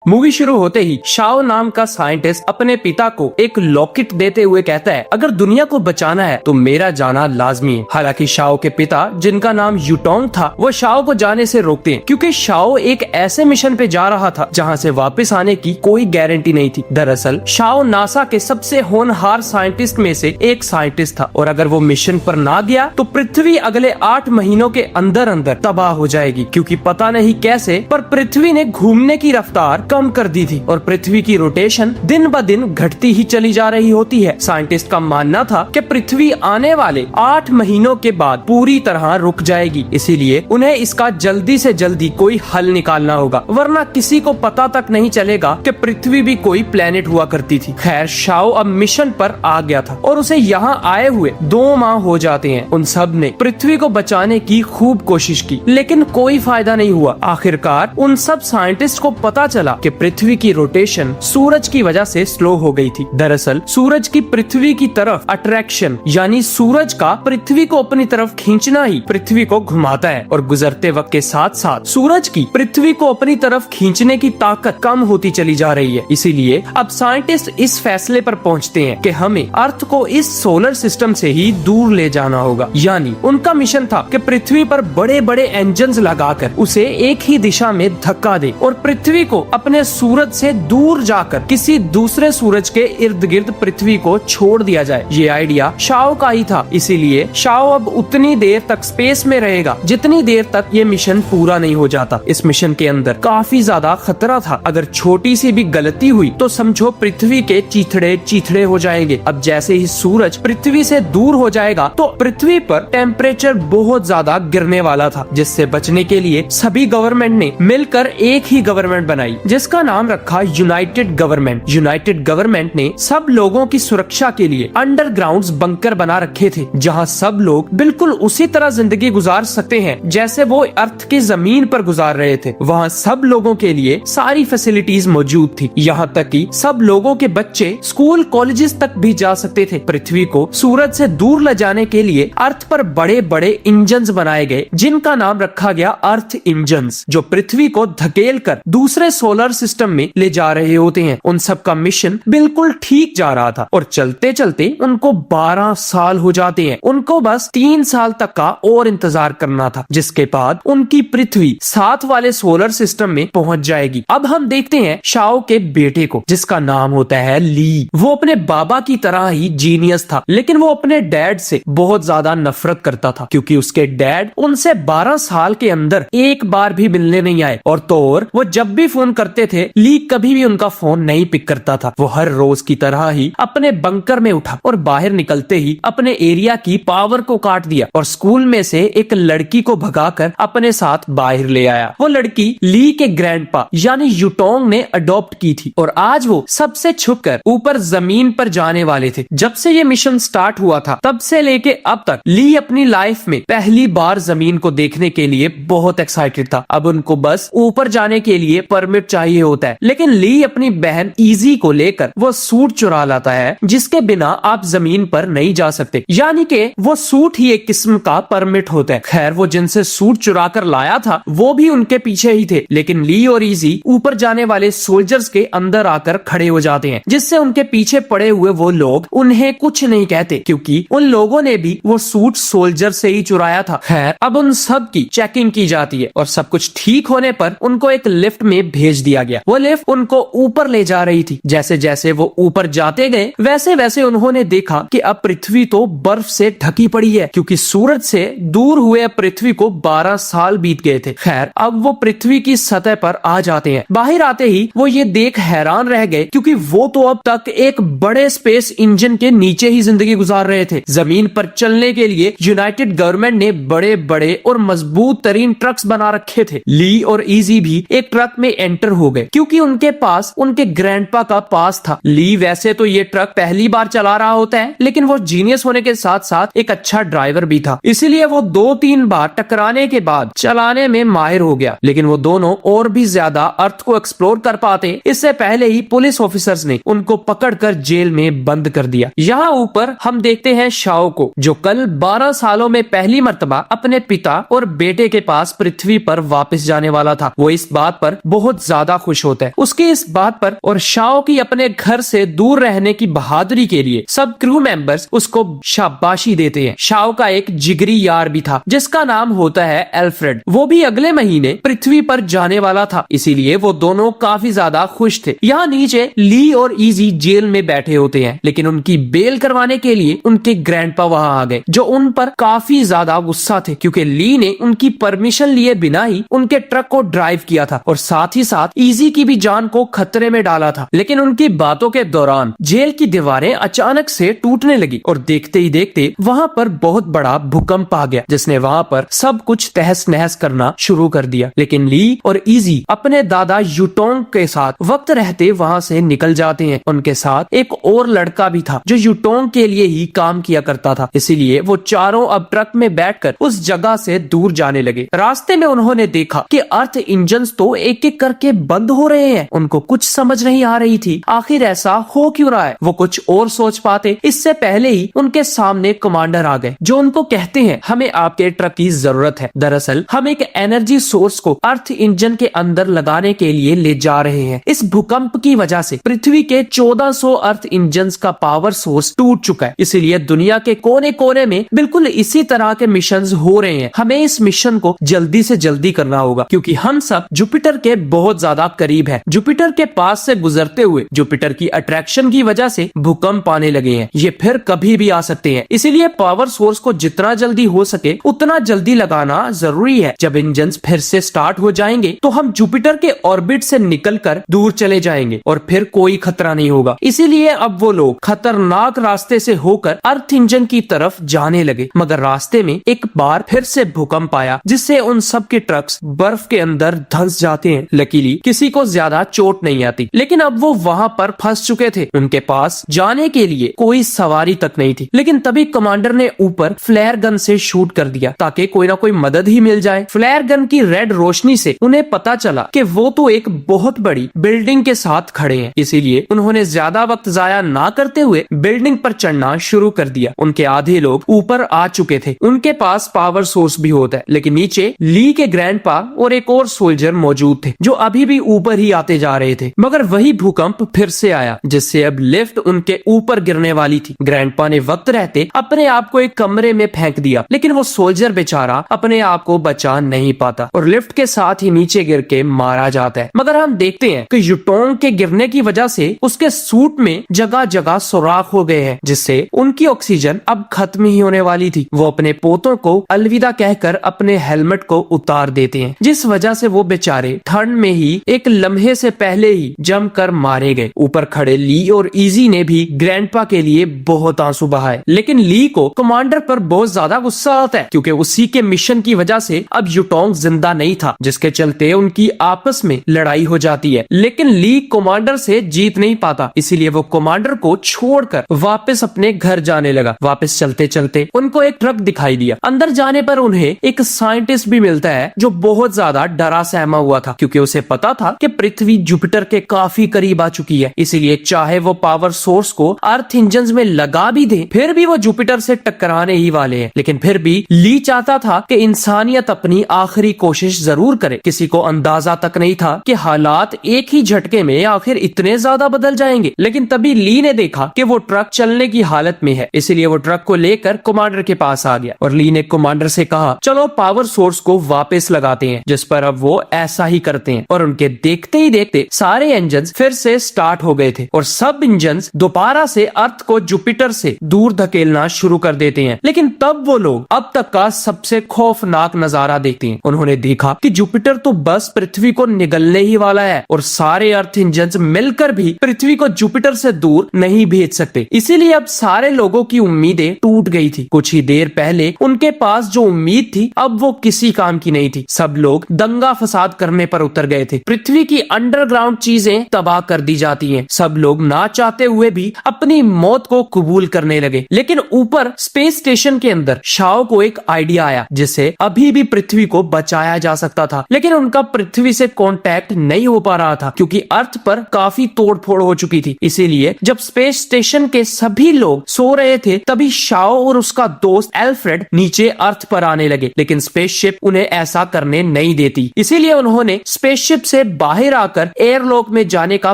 Movie शुरू होते ही Shao नाम का साइंटिस्ट अपने पिता को एक लॉकेट देते हुए कहता है, अगर दुनिया को बचाना है तो मेरा जाना लाजमी है। हालांकि शाओ के पिता, जिनका नाम यूटोंग था, वो शाओ को जाने से रोकते हैं क्योंकि शाओ एक ऐसे मिशन पे जा रहा था जहां से वापस आने की कोई गारंटी नहीं थी। दरअसल शाओ नासा के सबसे होनहार साइंटिस्ट में से एक साइंटिस्ट था और अगर वो मिशन पर ना गया तो पृथ्वी अगले 8 महीनों के अंदर अंदर तबाह हो जाएगी, क्योंकि पता नहीं कैसे पर पृथ्वी ने घूमने की रफ्तार कम कर दी थी और पृथ्वी की रोटेशन दिन ब दिन घटती ही चली जा रही होती है। साइंटिस्ट का मानना था कि पृथ्वी आने वाले 8 महीनों के बाद पूरी तरह रुक जाएगी, इसीलिए उन्हें इसका जल्दी से जल्दी कोई हल निकालना होगा, वरना किसी को पता तक नहीं चलेगा कि पृथ्वी भी कोई प्लेनेट हुआ करती थी। खैर, शाओ अब मिशन पर आ गया था और उसे यहाँ आए हुए 2 माह हो जाते हैं। उन सब ने पृथ्वी को बचाने की खूब कोशिश की, लेकिन कोई फायदा नहीं हुआ। आखिरकार उन सब साइंटिस्ट को पता चला कि पृथ्वी की रोटेशन सूरज की वजह से स्लो हो गई थी। दरअसल सूरज की पृथ्वी की तरफ अट्रैक्शन, यानी सूरज का पृथ्वी को अपनी तरफ खींचना ही पृथ्वी को घुमाता है और गुजरते वक्त के साथ साथ सूरज की पृथ्वी को अपनी तरफ खींचने की ताकत कम होती चली जा रही है। इसीलिए अब साइंटिस्ट इस फैसले पर पहुंचते हैं कि हमें अर्थ को इस सोलर सिस्टम से ही दूर ले जाना होगा। यानी उनका मिशन था कि पृथ्वी पर बड़े बड़े इंजन्स लगाकर उसे एक ही दिशा में धक्का दे और पृथ्वी को अपने सूरज से दूर जाकर किसी दूसरे सूरज के इर्द गिर्द पृथ्वी को छोड़ दिया जाए। ये आइडिया शाओ का ही था, इसीलिए शाओ अब उतनी देर तक स्पेस में रहेगा जितनी देर तक ये मिशन पूरा नहीं हो जाता। इस मिशन के अंदर काफी ज्यादा खतरा था, अगर छोटी सी भी गलती हुई तो समझो पृथ्वी के चीथड़े चीथड़े हो जाएंगे। अब जैसे ही सूरज पृथ्वी से दूर हो जाएगा तो पृथ्वी पर टेम्परेचर बहुत ज्यादा गिरने वाला था, जिससे बचने के लिए सभी गवर्नमेंट ने मिलकर एक ही गवर्नमेंट बनाई, जिसका नाम रखा यूनाइटेड गवर्नमेंट। यूनाइटेड गवर्नमेंट ने सब लोगों की सुरक्षा के लिए अंडरग्राउंड बंकर बना रखे थे, जहां सब लोग बिल्कुल उसी तरह जिंदगी गुजार सकते हैं जैसे वो अर्थ की जमीन पर गुजार रहे थे। वहाँ सब लोगों के लिए सारी फैसिलिटीज मौजूद थी, यहाँ तक कि सब लोगों के बच्चे स्कूल कॉलेजेस तक भी जा सकते थे। पृथ्वी को सूरज से दूर ले जाने के लिए अर्थ पर बड़े बड़े इंजन्स बनाए गए, जिनका नाम रखा गया अर्थ इंजन्स, जो पृथ्वी को धकेल कर दूसरे सोलर सिस्टम में ले जा रहे होते हैं। उन सब का मिशन बिल्कुल ठीक जा रहा था और चलते चलते उनको 12 साल हो जाते हैं। उनको बस 3 साल तक का और इंतजार करना था, जिसके बाद उनकी पृथ्वी 7 वाले सोलर सिस्टम में पहुंच जाएगी। अब हम देखते हैं शाओ के बेटे को, जिसका नाम होता है ली। वो अपने बाबा की तरह ही जीनियस था, लेकिन वो अपने डैड से बहुत ज्यादा नफरत करता था, क्योंकि उसके डैड उनसे 12 साल के अंदर एक बार भी मिलने नहीं आए। और तो और वो जब भी फोन करते थे, ली कभी भी उनका फोन नहीं पिक करता था। वो हर रोज की तरह ही अपने बंकर में उठा और बाहर निकलते ही अपने एरिया की पावर को काट दिया और स्कूल में से एक लड़की को भगाकर अपने साथ बाहर ले आया। वो लड़की ली के ग्रैंडपा यानी यूटोंग ने अडॉप्ट की थी और आज वो सबसे छुपकर ऊपर जमीन पर जाने वाले थे। जब से ये मिशन स्टार्ट हुआ था तब से लेके अब तक ली अपनी लाइफ में पहली बार जमीन को देखने के लिए बहुत एक्साइटेड था। अब उनको बस ऊपर जाने के लिए परमिट चाहिए होता है, लेकिन ली अपनी बहन इजी को लेकर वो सूट चुरा लाता है, जिसके बिना आप जमीन पर नहीं जा सकते, यानी कि वो सूट ही एक किस्म का परमिट होता है। खैर, वो जिनसे सूट चुरा कर लाया था वो भी उनके पीछे ही थे, लेकिन ली और इजी ऊपर जाने वाले सोल्जर्स के अंदर आकर खड़े हो जाते हैं, जिससे उनके पीछे पड़े हुए वो लोग उन्हें कुछ नहीं कहते, क्योंकि उन लोगों ने भी वो सूट सोल्जर से ही चुराया था। खैर, अब उन सब की चेकिंग की जाती है और सब कुछ ठीक होने पर उनको एक लिफ्ट में भेज दिया गया। वो लिफ्ट उनको ऊपर ले जा रही थी। जैसे जैसे वो ऊपर जाते गए वैसे वैसे उन्होंने देखा कि अब पृथ्वी तो बर्फ से ढकी पड़ी है, क्योंकि सूरज से दूर हुए पृथ्वी को 12 साल बीत गए थे। खैर, अब वो पृथ्वी की सतह पर आ जाते हैं। बाहर आते ही वो ये देख हैरान रह गए, क्योंकि वो तो अब तक एक बड़े स्पेस इंजन के नीचे ही जिंदगी गुजार रहे थे। जमीन पर चलने के लिए यूनाइटेड गवर्नमेंट ने बड़े बड़े और मजबूत तरीन ट्रक्स बना रखे थे। ली और इजी भी एक ट्रक में एंटर हो गए, क्योंकि उनके पास उनके ग्रैंडपा का पास था। ली वैसे तो ये ट्रक पहली बार चला रहा होता है, लेकिन वो जीनियस होने के साथ साथ एक अच्छा ड्राइवर भी था, इसीलिए वो 2-3 बार टकराने के बाद चलाने में माहिर हो गया। लेकिन वो दोनों और भी ज्यादा अर्थ को एक्सप्लोर कर पाते, इससे पहले ही पुलिस ऑफिसर्स ने उनको पकड़कर जेल में बंद कर दिया। यहाँ ऊपर हम देखते हैं शाओ को, जो कल 12 सालों में पहली मर्तबा अपने पिता और बेटे के पास पृथ्वी पर वापस जाने वाला था। वो इस बात पर बहुत ज्यादा खुश होता है उसके इस बात पर, और शाओ की अपने घर से दूर रहने की बहादुरी के लिए सब क्रू मेंबर्स उसको शाबाशी देते हैं। शाओ का एक जिगरी यार भी था जिसका नाम होता है एल्फ्रेड। वो भी अगले महीने पृथ्वी पर जाने वाला था, इसीलिए वो दोनों काफी ज्यादा खुश थे। यहाँ नीचे ली और इजी जेल में बैठे होते हैं, लेकिन उनकी बेल करवाने के लिए उनके ग्रैंडपा वहां आ गए, जो उन पर काफी ज्यादा गुस्सा थे क्योंकि ली ने उनकी परमिशन लिए बिना ही उनके ट्रक को ड्राइव किया था और साथ ही साथ इजी की भी जान को खतरे में डाला था। लेकिन उनकी बातों के दौरान जेल की दीवारें अचानक से टूटने लगी और देखते ही देखते वहां पर बहुत बड़ा भूकंप आ गया जिसने वहां पर सब कुछ तहस नहस करना शुरू कर दिया। लेकिन ली और इजी अपने दादा यूटोंग के साथ वक्त रहते वहां से निकल जाते हैं। उनके साथ एक और लड़का भी था जो यूटोंग के लिए ही काम किया करता था, इसीलिए वो चारों अब ट्रक में बैठकर उस जगह से दूर जाने लगे। रास्ते में उन्होंने देखा कि अर्थ इंजन्स तो एक एक करके बंद हो रहे हैं। उनको कुछ समझ नहीं आ रही थी आखिर ऐसा हो क्यों रहा है। वो कुछ और सोच पाते इससे पहले ही उनके सामने कमांडर आ गए जो उनको कहते हैं हमें आपके ट्रक की जरूरत है। दरअसल हम एक एनर्जी सोर्स को अर्थ इंजन के अंदर लगाने के लिए ले जा रहे हैं। इस भूकंप की वजह से पृथ्वी के 1400 अर्थ इंजन्स का पावर सोर्स टूट चुका है, इसीलिए दुनिया के कोने कोने में बिल्कुल इसी तरह के मिशंस हो रहे हैं। हमें इस मिशन को जल्दी से जल्दी करना होगा क्योंकि हम सब जुपिटर के बहुत ज्यादा करीब है। जुपिटर के पास से गुजरते हुए जुपिटर की अट्रैक्शन की वजह से भूकंप आने लगे हैं, ये फिर कभी भी आ सकते हैं, इसीलिए पावर सोर्स को जितना जल्दी हो सके उतना जल्दी लगाना जरूरी है। जब इंजन फिर से स्टार्ट हो जाएंगे तो हम जुपिटर के ऑर्बिट से निकलकर दूर चले जाएंगे और फिर कोई खतरा नहीं होगा। इसीलिए अब वो लोग खतरनाक रास्ते से होकर अर्थ इंजन की तरफ जाने लगे, मगर रास्ते में एक बार फिर से भूकंप आया जिससे उन सब के ट्रक्स बर्फ के अंदर धंस जाते हैं। लकीली किसी को ज्यादा चोट नहीं आती, लेकिन अब वो वहां पर फंस चुके थे। उनके पास जाने के लिए कोई सवारी तक नहीं थी। लेकिन तभी कमांडर ने ऊपर फ्लेयर गन से शूट कर दिया ताकि कोई ना कोई मदद ही मिल जाए। फ्लेयर गन की रेड रोशनी से उन्हें पता चला कि वो तो एक बहुत बड़ी बिल्डिंग के साथ खड़े हैं, इसीलिए उन्होंने ज्यादा वक्त जाया ना करते हुए बिल्डिंग पर चढ़ना शुरू कर दिया। उनके आधे लोग ऊपर आ चुके थे, उनके पास पावर सोर्स भी होता है, लेकिन नीचे ली के ग्रैंडपा और एक और सोल्जर मौजूद थे जो अभी भी ऊपर ही आते जा रहे थे। मगर वही भूकंप फिर से आया जिससे अब लिफ्ट उनके ऊपर गिरने वाली थी। ग्रैंडपा ने वक्त रहते अपने आप को एक कमरे में फेंक दिया, लेकिन वो सोल्जर बेचारा अपने आप को बचा नहीं पाता और लिफ्ट के साथ ही नीचे गिर के मारा जाता है। मगर हम देखते हैं कि यूटोंग के गिरने की वजह से उसके सूट में जगह जगह सुराख हो गए हैं जिससे उनकी ऑक्सीजन अब खत्म ही होने वाली थी। वो अपने पोतों को अलविदा कहकर अपने हेलमेट को उतार देते हैं, जिस वजह से वो बेचारे ठंड में ही एक लम्हे से पहले ही जमकर मारे गए। ऊपर खड़े ली और इजी ने भी ग्रैंडपा के लिए बहुत आंसू बहाए, लेकिन ली को कमांडर पर बहुत ज्यादा गुस्सा आता है क्योंकि उसी के मिशन की वजह से अब यूटोंग जिंदा नहीं था, जिसके चलते उनकी आपस में लड़ाई हो जाती है। लेकिन ली कमांडर से जीत नहीं पाता, इसीलिए वो कमांडर को छोड़कर वापस अपने घर जाने लगा। वापस चलते चलते उनको एक ट्रक दिखाई दिया। अंदर जाने पर उन्हें एक साइंटिस्ट भी मिलता है जो बहुत ज्यादा डरा सहमा हुआ था क्योंकि उसे पता था कि पृथ्वी जुपिटर के काफी करीब आ चुकी है, इसीलिए चाहे वो पावर सोर्स को अर्थ इंजन में लगा भी दे फिर भी वो जुपिटर से टकराने ही वाले हैं। लेकिन फिर भी ली चाहता था कि इंसानियत अपनी आखिरी कोशिश जरूर करे। किसी को अंदाजा तक नहीं था कि हालात एक ही झटके में आखिर इतने ज्यादा बदल जाएंगे। लेकिन तभी ली ने देखा कि वो ट्रक चलने की हालत में है, इसलिए वो ट्रक को लेकर कमांडर के पास आ गया और ली ने कमांडर से कहा चलो पावर सोर्स को वापस लगाते हैं, जिस पर अब वो ऐसा ही करते हैं और उनके देखते ही देखते सारे इंजन फिर से स्टार्ट हो गए थे और सब इंजन दोबारा से अर्थ को जुपिटर से दूर धकेलना शुरू कर देते हैं। लेकिन तब वो लोग अब तक का सबसे खौफनाक नजारा देखते हैं। उन्होंने देखा कि जुपिटर तो बस पृथ्वी को निगलने ही वाला है और सारे अर्थ इंजन मिलकर भी पृथ्वी को जुपिटर से दूर नहीं भेज सकते। इसीलिए अब सारे लोगों की उम्मीदें टूट गई थी। कुछ ही देर पहले उनके पास जो उम्मीद थी अब वो किसी काम की नहीं थी। सब लोग दंगा फसाद करने पर उतर गए थे। पृथ्वी की अंडरग्राउंड चीजें तबाह कर दी जाती हैं। सब लोग ना चाहते हुए भी अपनी मौत को कबूल करने लगे। लेकिन ऊपर स्पेस स्टेशन के अंदर शाओ को एक आइडिया आया जिससे अभी भी पृथ्वी को बचाया जा सकता था। लेकिन उनका पृथ्वी से कांटेक्ट नहीं हो पा रहा था क्योंकि अर्थ पर काफी तोड़फोड़ हो चुकी थी। इसीलिए जब स्पेस स्टेशन के सभी लोग सो रहे थे तभी शाओ और उसका दोस्त एल्फ्रेड नीचे अर्थ पर आने लगे, लेकिन स्पेसशिप उन्हें ऐसा करने नहीं देती। इसीलिए उन्होंने स्पेसशिप से से बाहर आकर एयरलॉक में जाने का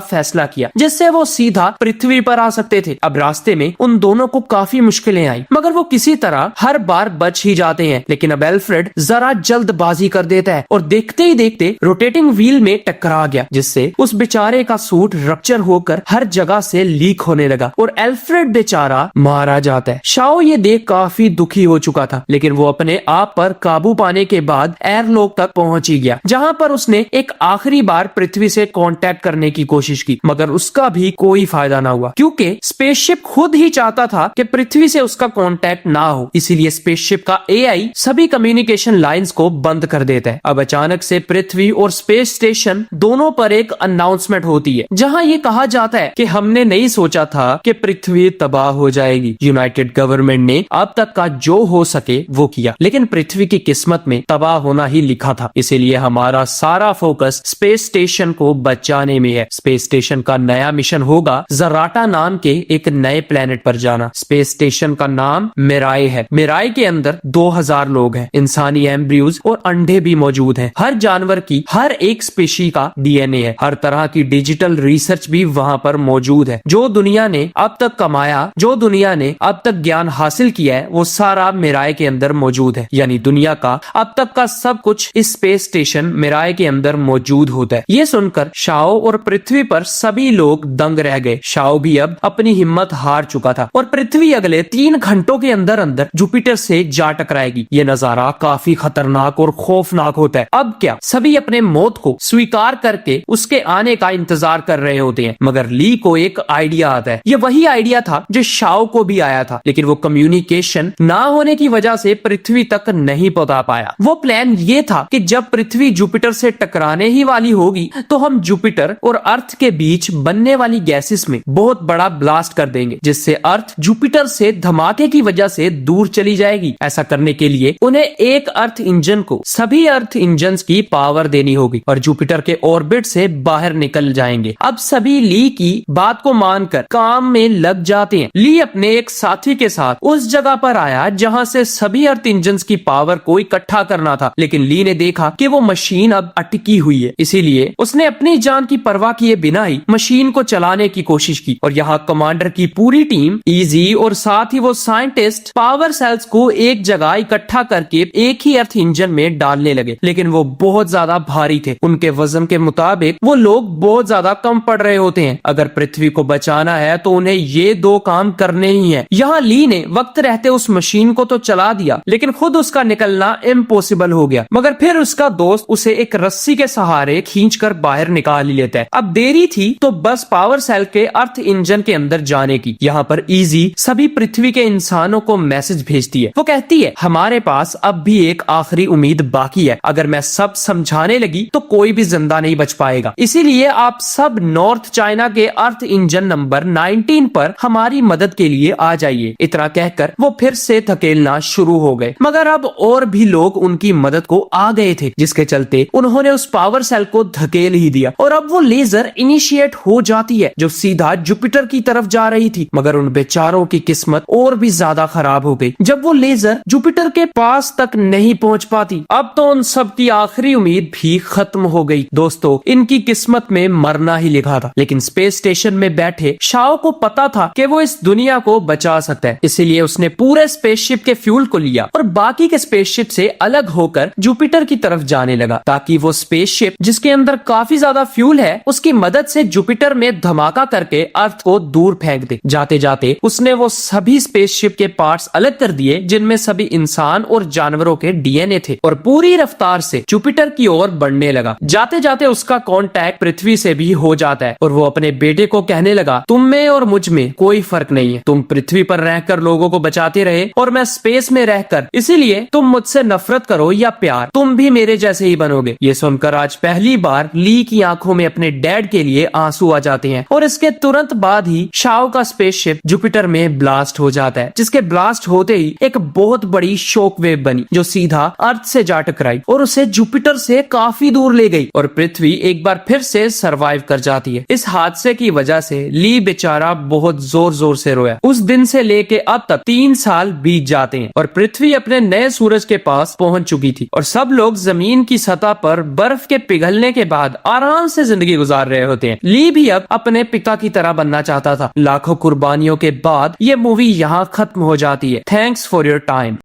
फैसला किया, जिससे वो सीधा पृथ्वी पर आ सकते थे। अब रास्ते में उन दोनों को काफी मुश्किलें आई, मगर वो किसी तरह हर बार बच ही जाते हैं। लेकिन अब एल्फ्रेड जरा जल्दबाजी कर देता है और देखते ही देखते रोटेटिंग व्हील में टकरा गया, जिससे उस बेचारे का सूट रप्चर होकर हर जगह से लीक होने लगा और एल्फ्रेड बेचारा मारा जाता है। शाओ ये देख काफी दुखी हो चुका था, लेकिन वो अपने आप पर काबू पाने के बाद एयरलॉक तक पहुंच ही गया, जहां पर उसने एक आखिरी बार पृथ्वी से कांटेक्ट करने की कोशिश की, मगर उसका भी कोई फायदा ना हुआ, क्योंकि स्पेसशिप खुद ही चाहता था कि पृथ्वी से उसका कांटेक्ट ना हो। इसीलिए स्पेसशिप का एआई सभी कम्युनिकेशन लाइंस को बंद कर देता है। अब अचानक से पृथ्वी और स्पेस स्टेशन दोनों पर एक अनाउंसमेंट होती है, जहां ये कहा जाता है कि हमने नहीं सोचा था कि पृथ्वी तबाह हो जाएगी। यूनाइटेड गवर्नमेंट ने अब तक का जो हो सके वो किया, लेकिन पृथ्वी की किस्मत में तबाह होना ही लिखा था। इसीलिए हमारा सारा फोकस स्पेस स्टेशन को बचाने में है। स्पेस स्टेशन का नया मिशन होगा जराटा नाम के एक नए प्लेनेट पर जाना। स्पेस स्टेशन का नाम मिराई है। मिराई के अंदर 2000 लोग हैं। इंसानी एम्ब्रियोज और अंडे भी मौजूद हैं। हर जानवर की हर एक स्पीशी का डीएनए है। हर तरह की डिजिटल रिसर्च भी वहां पर मौजूद है। जो दुनिया ने अब तक कमाया, जो दुनिया ने अब तक ज्ञान हासिल किया है, वो सारा मिराई के अंदर मौजूद है। यानी दुनिया का अब तक का सब कुछ इस स्पेस स्टेशन मिराई के अंदर मौजूद होता है। ये सुनकर शाओ और पृथ्वी पर सभी लोग दंग रह गए। शाओ भी अब अपनी हिम्मत हार चुका था और पृथ्वी अगले 3 घंटों के अंदर अंदर जुपिटर से जा टकराएगी। ये नजारा काफी खतरनाक और खौफनाक होता है। अब क्या सभी अपने मौत को स्वीकार करके उसके आने का इंतजार कर रहे होते हैं, मगर ली को एक आइडिया आता है। ये वही आइडिया था जो शाओ को भी आया था, लेकिन वो कम्युनिकेशन ना होने की वजह से पृथ्वी तक नहीं पहुंचा पाया। वो प्लान ये था कि जब पृथ्वी जुपिटर से टकराने ही वाली होगी तो हम जुपिटर और अर्थ के बीच बनने वाली गैसेस में बहुत बड़ा ब्लास्ट कर देंगे, जिससे अर्थ जुपिटर से धमाके की वजह से दूर चली जाएगी। ऐसा करने के लिए उन्हें एक अर्थ इंजन को सभी अर्थ इंजन्स की पावर देनी होगी और जुपिटर के ऑर्बिट से बाहर निकल जाएंगे। अब सभी ली की बात को मानकर काम में लग जाते हैं। ली अपने एक साथी के साथ उस जगह पर आया जहां से सभी अर्थ इंजन्स की पावर को इकट्ठा करना था, लेकिन ली ने देखा कि वो मशीन अब अटकी हुई है। इसीलिए उसने अपनी जान की परवाह किए बिना ही मशीन को चलाने की कोशिश की और यहाँ कमांडर की पूरी टीम, इजी और साथ ही वो साइंटिस्ट पावर सेल्स को एक जगह इकट्ठा करके एक ही अर्थ इंजन में डालने लगे, लेकिन वो बहुत ज्यादा भारी थे। उनके वजन के मुताबिक वो लोग बहुत ज्यादा कम पड़ रहे होते हैं। अगर पृथ्वी को बचाना है तो उन्हें ये 2 काम करने ही है। यहाँ ली ने वक्त रहते उस मशीन को तो चला दिया, लेकिन खुद उसका निकलना इम्पॉसिबल हो गया। मगर फिर उसका दोस्त उसे एक रस्सी के सहारे खींचकर बाहर निकाल ही लेता है। अब देरी थी तो बस पावर सेल के अर्थ इंजन के अंदर जाने की। यहाँ पर इजी सभी पृथ्वी के इंसानों को मैसेज भेजती है। वो कहती है हमारे पास अब भी एक आखिरी उम्मीद बाकी है। अगर मैं सब समझाने लगी तो कोई भी जिंदा नहीं बच पाएगा। इसीलिए आप सब नॉर्थ चाइना के अर्थ इंजन नंबर 19 पर हमारी मदद के लिए आ जाइए। इतना कहकर वो फिर से धकेलना शुरू हो गए, मगर अब और भी लोग उनकी मदद को आ गए थे, जिसके चलते उन्होंने उस पावर सेल को धकेल ही दिया और अब वो लेजर इनिशिएट हो जाती है जो सीधा जुपिटर की तरफ जा रही थी। मगर उन बेचारों की किस्मत और भी ज्यादा खराब हो गई जब वो लेजर जुपिटर के पास तक नहीं पहुंच पाती। अब तो उन सब की आखिरी उम्मीद भी खत्म हो गई। दोस्तों, इनकी किस्मत में मरना ही लिखा था, लेकिन स्पेस स्टेशन में बैठे शाओ को पता था कि वो इस दुनिया को बचा सकता है। इसीलिए उसने पूरे स्पेसशिप के फ्यूल को लिया और बाकी के स्पेसशिप से अलग होकर जुपिटर की तरफ जाने लगा, ताकि वो स्पेसशिप जिसके अंदर काफी ज्यादा फ्यूल है उसकी मदद से जुपिटर में धमाका करके अर्थ को दूर फेंक दे। जाते जाते उसने वो सभी स्पेसशिप के पार्ट्स अलग कर दिए जिनमें सभी इंसान और जानवरों के डीएनए थे और पूरी रफ्तार से जुपिटर की ओर बढ़ने लगा। जाते जाते उसका कांटेक्ट पृथ्वी से भी हो जाता है और वो अपने बेटे को कहने लगा, तुम में और मुझ में कोई फर्क नहीं है। तुम पृथ्वी पर रहकर लोगों को बचाते रहे और मैं स्पेस में रहकर, इसीलिए तुम मुझसे नफरत करो या प्यार, तुम भी मेरे जैसे ही बनोगे। ये सुनकर आज पहली बार ली की आंखों में अपने डैड के लिए आंसू आ जाते हैं और इसके तुरंत बाद ही शाओ का स्पेसशिप जुपिटर में ब्लास्ट हो जाता है, जिसके ब्लास्ट होते ही एक बहुत बड़ी शॉक वेव बनी जो सीधा अर्थ से जा टकराई और उसे जुपिटर से काफी दूर ले गई और पृथ्वी एक बार फिर से सरवाइव कर जाती है। इस हादसे की वजह से ली बेचारा बहुत जोर जोर से रोया। उस दिन से लेके अब तक 3 साल बीत जाते हैं और पृथ्वी अपने नए सूरज के पास पहुंच चुकी थी और सब लोग जमीन की सतह पर बर्फ के पिघल ढलने के बाद आराम से जिंदगी गुजार रहे होते हैं। ली भी अब अपने पिता की तरह बनना चाहता था। लाखों कुर्बानियों के बाद ये मूवी यहाँ खत्म हो जाती है। Thanks for your time.